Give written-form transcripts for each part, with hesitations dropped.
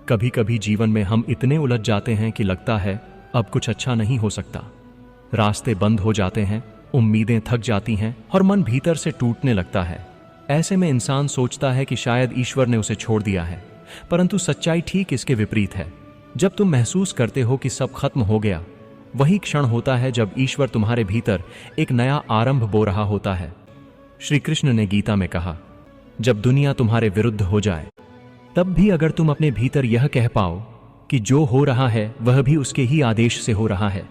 कभी कभी जीवन में हम इतने उलझ जाते हैं कि लगता है अब कुछ अच्छा नहीं हो सकता। रास्ते बंद हो जाते हैं, उम्मीदें थक जाती हैं और मन भीतर से टूटने लगता है। ऐसे में इंसान सोचता है कि शायद ईश्वर ने उसे छोड़ दिया है, परंतु सच्चाई ठीक इसके विपरीत है। जब तुम महसूस करते हो कि सब खत्म हो गया, वही क्षण होता है जब ईश्वर तुम्हारे भीतर एक नया आरंभ बो रहा होता है। श्री कृष्ण ने गीता में कहा, जब दुनिया तुम्हारे विरुद्ध हो जाए, तब भी अगर तुम अपने भीतर यह कह पाओ कि जो हो रहा है वह भी उसके ही आदेश से हो रहा है,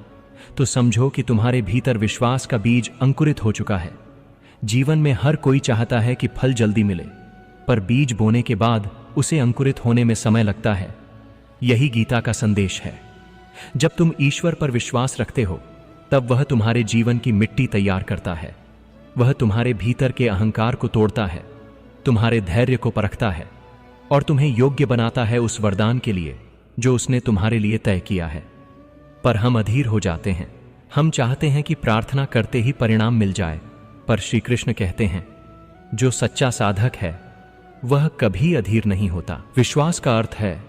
तो समझो कि तुम्हारे भीतर विश्वास का बीज अंकुरित हो चुका है। जीवन में हर कोई चाहता है कि फल जल्दी मिले, पर बीज बोने के बाद उसे अंकुरित होने में समय लगता है। यही गीता का संदेश है। जब तुम ईश्वर पर विश्वास रखते हो, तब वह तुम्हारे जीवन की मिट्टी तैयार करता है। वह तुम्हारे भीतर के अहंकार को तोड़ता है, तुम्हारे धैर्य को परखता है और तुम्हें योग्य बनाता है उस वरदान के लिए जो उसने तुम्हारे लिए तय किया है। पर हम अधीर हो जाते हैं। हम चाहते हैं कि प्रार्थना करते ही परिणाम मिल जाए, पर श्री कृष्ण कहते हैं, जो सच्चा साधक है वह कभी अधीर नहीं होता। विश्वास का अर्थ है,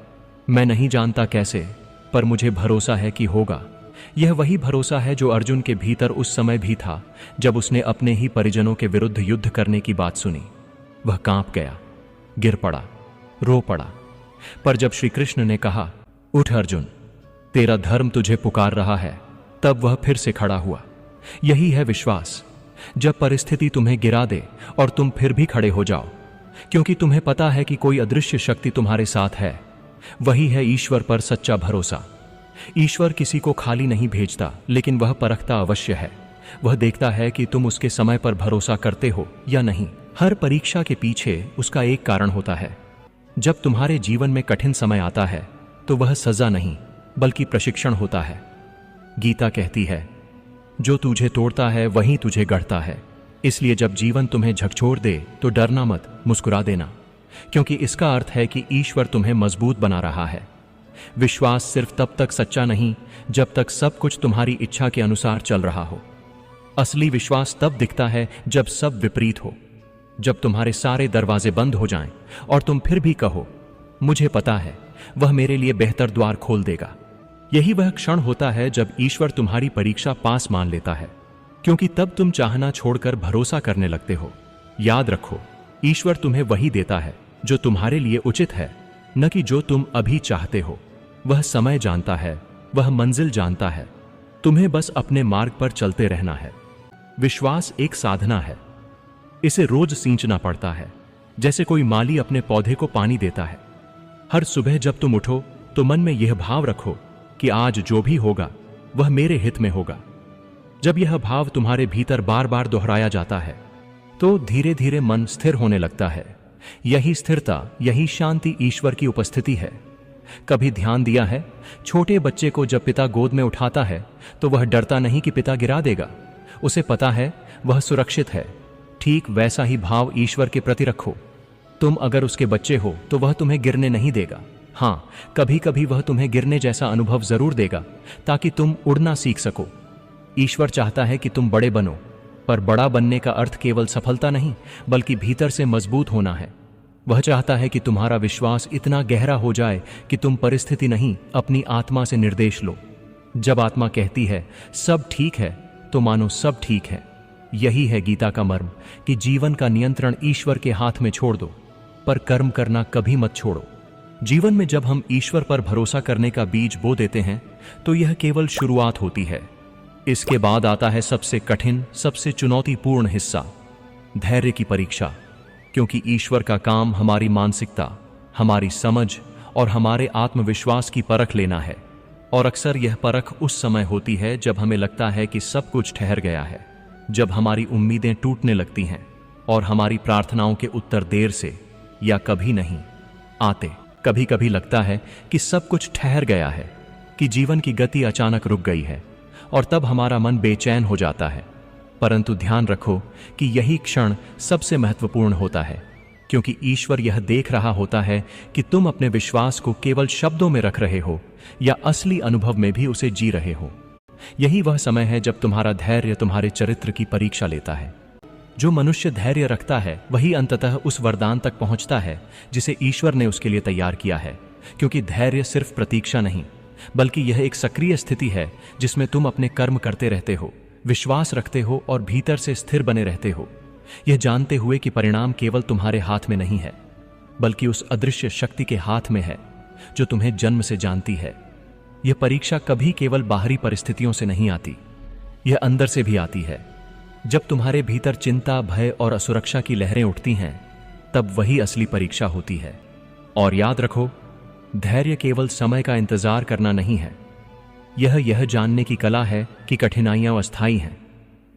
मैं नहीं जानता कैसे, पर मुझे भरोसा है कि होगा। यह वही भरोसा है जो अर्जुन के भीतर उस समय भी था जब उसने अपने ही परिजनों के विरुद्ध युद्ध करने की बात सुनी। वह कांप गया, गिर पड़ा, रो पड़ा, पर जब श्री कृष्ण ने कहा, उठ अर्जुन, तेरा धर्म तुझे पुकार रहा है, तब वह फिर से खड़ा हुआ। यही है विश्वास। जब परिस्थिति तुम्हें गिरा दे और तुम फिर भी खड़े हो जाओ, क्योंकि तुम्हें पता है कि कोई अदृश्य शक्ति तुम्हारे साथ है। वही है ईश्वर पर सच्चा भरोसा। ईश्वर किसी को खाली नहीं भेजता, लेकिन वह परखता अवश्य है। वह देखता है कि तुम उसके समय पर भरोसा करते हो या नहीं। हर परीक्षा के पीछे उसका एक कारण होता है। जब तुम्हारे जीवन में कठिन समय आता है, तो वह सजा नहीं बल्कि प्रशिक्षण होता है। गीता कहती है, जो तुझे तोड़ता है वही तुझे गढ़ता है। इसलिए जब जीवन तुम्हें झकझोर दे तो डरना मत, मुस्कुरा देना, क्योंकि इसका अर्थ है कि ईश्वर तुम्हें मजबूत बना रहा है। विश्वास सिर्फ तब तक सच्चा नहीं जब तक सब कुछ तुम्हारी इच्छा के अनुसार चल रहा हो। असली विश्वास तब दिखता है जब सब विपरीत हो, जब तुम्हारे सारे दरवाजे बंद हो जाएं और तुम फिर भी कहो, मुझे पता है वह मेरे लिए बेहतर द्वार खोल देगा। यही वह क्षण होता है जब ईश्वर तुम्हारी परीक्षा पास मान लेता है, क्योंकि तब तुम चाहना छोड़कर भरोसा करने लगते हो। याद रखो, ईश्वर तुम्हें वही देता है जो तुम्हारे लिए उचित है, न कि जो तुम अभी चाहते हो। वह समय जानता है, वह मंजिल जानता है, तुम्हें बस अपने मार्ग पर चलते रहना है। विश्वास एक साधना है। इसे रोज सींचना पड़ता है, जैसे कोई माली अपने पौधे को पानी देता है। हर सुबह जब तुम उठो तो मन में यह भाव रखो कि आज जो भी होगा वह मेरे हित में होगा। जब यह भाव तुम्हारे भीतर बार बार दोहराया जाता है, तो धीरे धीरे मन स्थिर होने लगता है। यही स्थिरता, यही शांति ईश्वर की उपस्थिति है। कभी ध्यान दिया है, छोटे बच्चे को जब पिता गोद में उठाता है तो वह डरता नहीं कि पिता गिरा देगा, उसे पता है वह सुरक्षित है। ठीक वैसा ही भाव ईश्वर के प्रति रखो। तुम अगर उसके बच्चे हो तो वह तुम्हें गिरने नहीं देगा। हाँ, कभी कभी वह तुम्हें गिरने जैसा अनुभव जरूर देगा, ताकि तुम उड़ना सीख सको। ईश्वर चाहता है कि तुम बड़े बनो, पर बड़ा बनने का अर्थ केवल सफलता नहीं बल्कि भीतर से मजबूत होना है। वह चाहता है कि तुम्हारा विश्वास इतना गहरा हो जाए कि तुम परिस्थिति नहीं, अपनी आत्मा से निर्देश लो। जब आत्मा कहती है सब ठीक है, तो मानो सब ठीक है। यही है गीता का मर्म, कि जीवन का नियंत्रण ईश्वर के हाथ में छोड़ दो, पर कर्म करना कभी मत छोड़ो। जीवन में जब हम ईश्वर पर भरोसा करने का बीज बो देते हैं, तो यह केवल शुरुआत होती है। इसके बाद आता है सबसे कठिन, सबसे चुनौतीपूर्ण हिस्सा, धैर्य की परीक्षा। क्योंकि ईश्वर का काम हमारी मानसिकता, हमारी समझ और हमारे आत्मविश्वास की परख लेना है। और अक्सर यह परख उस समय होती है जब हमें लगता है कि सब कुछ ठहर गया है, जब हमारी उम्मीदें टूटने लगती हैं और हमारी प्रार्थनाओं के उत्तर देर से या कभी नहीं आते। कभी कभी लगता है कि सब कुछ ठहर गया है, कि जीवन की गति अचानक रुक गई है, और तब हमारा मन बेचैन हो जाता है। परंतु ध्यान रखो कि यही क्षण सबसे महत्वपूर्ण होता है, क्योंकि ईश्वर यह देख रहा होता है कि तुम अपने विश्वास को केवल शब्दों में रख रहे हो या असली अनुभव में भी उसे जी रहे हो। यही वह समय है जब तुम्हारा धैर्य तुम्हारे चरित्र की परीक्षा लेता है। जो मनुष्य धैर्य रखता है वही अंततः उस वरदान तक पहुंचता है जिसे ईश्वर ने उसके लिए तैयार किया है। क्योंकि धैर्य सिर्फ प्रतीक्षा नहीं, बल्कि यह एक सक्रिय स्थिति है जिसमें तुम अपने कर्म करते रहते हो, विश्वास रखते हो और भीतर से स्थिर बने रहते हो, यह जानते हुए कि परिणाम केवल तुम्हारे हाथ में नहीं है, बल्कि उस अदृश्य शक्ति के हाथ में है जो तुम्हें जन्म से जानती है। यह परीक्षा कभी केवल बाहरी परिस्थितियों से नहीं आती, यह अंदर से भी आती है। जब तुम्हारे भीतर चिंता, भय और असुरक्षा की लहरें उठती हैं, तब वही असली परीक्षा होती है। और याद रखो, धैर्य केवल समय का इंतजार करना नहीं है, यह जानने की कला है कि कठिनाइयां अस्थायी हैं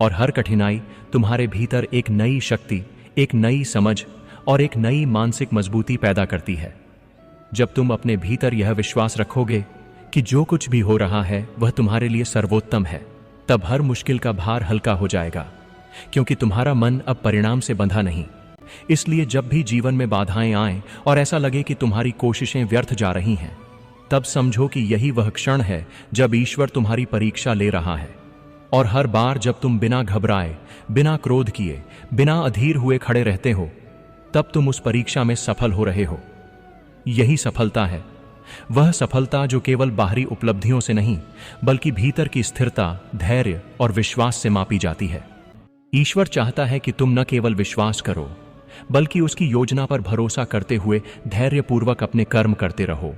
और हर कठिनाई तुम्हारे भीतर एक नई शक्ति, एक नई समझ और एक नई मानसिक मजबूती पैदा करती है। जब तुम अपने भीतर यह विश्वास रखोगे कि जो कुछ भी हो रहा है वह तुम्हारे लिए सर्वोत्तम है, तब हर मुश्किल का भार हल्का हो जाएगा, क्योंकि तुम्हारा मन अब परिणाम से बंधा नहीं। इसलिए जब भी जीवन में बाधाएं आएं और ऐसा लगे कि तुम्हारी कोशिशें व्यर्थ जा रही हैं, तब समझो कि यही वह क्षण है जब ईश्वर तुम्हारी परीक्षा ले रहा है। और हर बार जब तुम बिना घबराए, बिना क्रोध किए, बिना अधीर हुए खड़े रहते हो, तब तुम उस परीक्षा में सफल हो रहे हो। यही सफलता है, वह सफलता जो केवल बाहरी उपलब्धियों से नहीं, बल्कि भीतर की स्थिरता, धैर्य और विश्वास से मापी जाती है। ईश्वर चाहता है कि तुम न केवल विश्वास करो, बल्कि उसकी योजना पर भरोसा करते हुए धैर्यपूर्वक अपने कर्म करते रहो।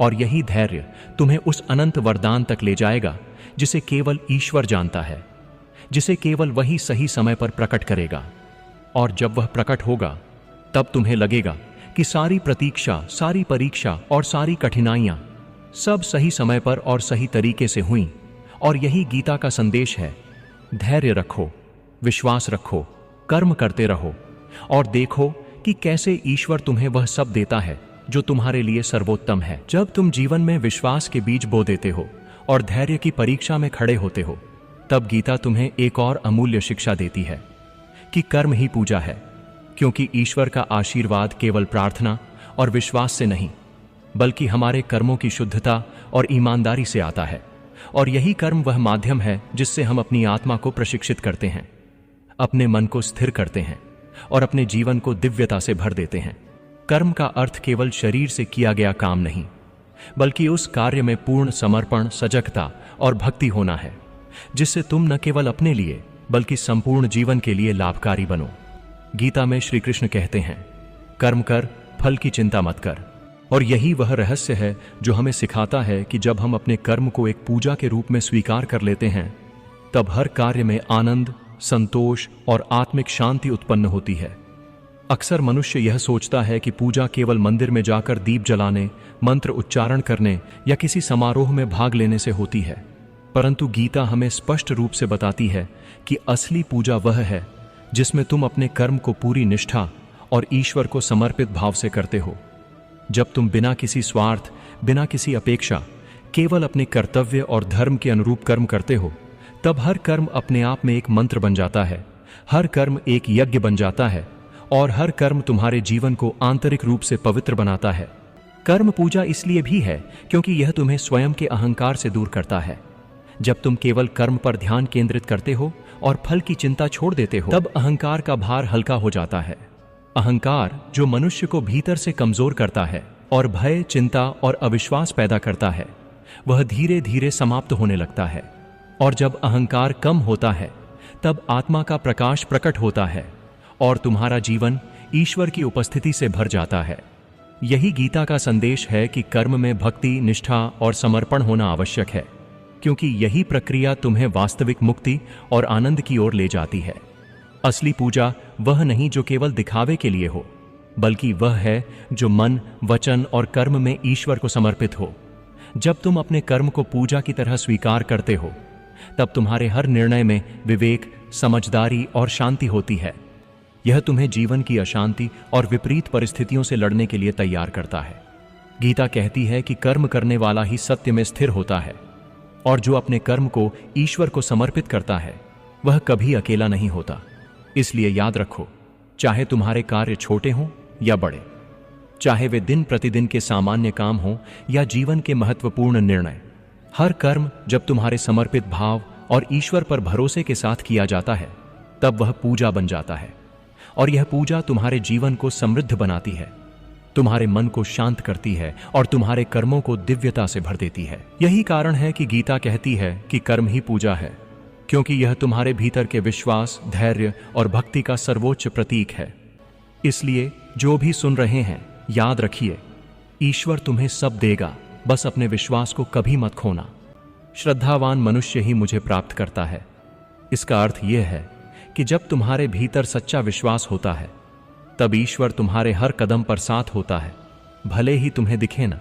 और यही धैर्य तुम्हें उस अनंत वरदान तक ले जाएगा जिसे केवल ईश्वर जानता है, जिसे केवल वही सही समय पर प्रकट करेगा। और जब वह प्रकट होगा, तब तुम्हें लगेगा कि सारी प्रतीक्षा, सारी परीक्षा और सारी कठिनाइयां सब सही समय पर और सही तरीके से हुई। और यही गीता का संदेश है, धैर्य रखो, विश्वास रखो, कर्म करते रहो और देखो कि कैसे ईश्वर तुम्हें वह सब देता है जो तुम्हारे लिए सर्वोत्तम है। जब तुम जीवन में विश्वास के बीज बो देते हो और धैर्य की परीक्षा में खड़े होते हो, तब गीता तुम्हें एक और अमूल्य शिक्षा देती है कि कर्म ही पूजा है, क्योंकि ईश्वर का आशीर्वाद केवल प्रार्थना और विश्वास से नहीं, बल्कि हमारे कर्मों की शुद्धता और ईमानदारी से आता है। और यही कर्म वह माध्यम है जिससे हम अपनी आत्मा को प्रशिक्षित करते हैं, अपने मन को स्थिर करते हैं और अपने जीवन को दिव्यता से भर देते हैं। कर्म का अर्थ केवल शरीर से किया गया काम नहीं, बल्कि उस कार्य में पूर्ण समर्पण, सजगता और भक्ति होना है, जिससे तुम न केवल अपने लिए बल्कि संपूर्ण जीवन के लिए लाभकारी बनो। गीता में श्री कृष्ण कहते हैं, कर्म कर, फल की चिंता मत कर। और यही वह रहस्य है जो हमें सिखाता है कि जब हम अपने कर्म को एक पूजा के रूप में स्वीकार कर लेते हैं, तब हर कार्य में आनंद, संतोष और आत्मिक शांति उत्पन्न होती है। अक्सर मनुष्य यह सोचता है कि पूजा केवल मंदिर में जाकर दीप जलाने, मंत्र उच्चारण करने या किसी समारोह में भाग लेने से होती है, परंतु गीता हमें स्पष्ट रूप से बताती है कि असली पूजा वह है जिसमें तुम अपने कर्म को पूरी निष्ठा और ईश्वर को समर्पित भाव से करते हो। जब तुम बिना किसी स्वार्थ, बिना किसी अपेक्षा, केवल अपने कर्तव्य और धर्म के अनुरूप कर्म करते हो, तब हर कर्म अपने आप में एक मंत्र बन जाता है, हर कर्म एक यज्ञ बन जाता है और हर कर्म तुम्हारे जीवन को आंतरिक रूप से पवित्र बनाता है। कर्म पूजा इसलिए भी है क्योंकि यह तुम्हें स्वयं के अहंकार से दूर करता है। जब तुम केवल कर्म पर ध्यान केंद्रित करते हो और फल की चिंता छोड़ देते हो, तब अहंकार का भार हल्का हो जाता है। अहंकार जो मनुष्य को भीतर से कमजोर करता है और भय, चिंता और अविश्वास पैदा करता है, वह धीरे धीरे समाप्त होने लगता है। और जब अहंकार कम होता है, तब आत्मा का प्रकाश प्रकट होता है और तुम्हारा जीवन ईश्वर की उपस्थिति से भर जाता है। यही गीता का संदेश है कि कर्म में भक्ति, निष्ठा और समर्पण होना आवश्यक है, क्योंकि यही प्रक्रिया तुम्हें वास्तविक मुक्ति और आनंद की ओर ले जाती है। असली पूजा वह नहीं जो केवल दिखावे के लिए हो, बल्कि वह है जो मन, वचन और कर्म में ईश्वर को समर्पित हो। जब तुम अपने कर्म को पूजा की तरह स्वीकार करते हो, तब तुम्हारे हर निर्णय में विवेक, समझदारी और शांति होती है। यह तुम्हें जीवन की अशांति और विपरीत परिस्थितियों से लड़ने के लिए तैयार करता है। गीता कहती है कि कर्म करने वाला ही सत्य में स्थिर होता है और जो अपने कर्म को ईश्वर को समर्पित करता है, वह कभी अकेला नहीं होता। इसलिए याद रखो, चाहे तुम्हारे कार्य छोटे हों या बड़े, चाहे वे दिन प्रतिदिन के सामान्य काम हों या जीवन के महत्वपूर्ण निर्णय, हर कर्म जब तुम्हारे समर्पित भाव और ईश्वर पर भरोसे के साथ किया जाता है, तब वह पूजा बन जाता है और यह पूजा तुम्हारे जीवन को समृद्ध बनाती है। तुम्हारे मन को शांत करती है और तुम्हारे कर्मों को दिव्यता से भर देती है। यही कारण है कि गीता कहती है कि कर्म ही पूजा है, क्योंकि यह तुम्हारे भीतर के विश्वास, धैर्य और भक्ति का सर्वोच्च प्रतीक है। इसलिए जो भी सुन रहे हैं, याद रखिए, ईश्वर तुम्हें सब देगा, बस अपने विश्वास को कभी मत खोना। श्रद्धावान मनुष्य ही मुझे प्राप्त करता है। इसका अर्थ यह है कि जब तुम्हारे भीतर सच्चा विश्वास होता है, तब ईश्वर तुम्हारे हर कदम पर साथ होता है, भले ही तुम्हें दिखे ना।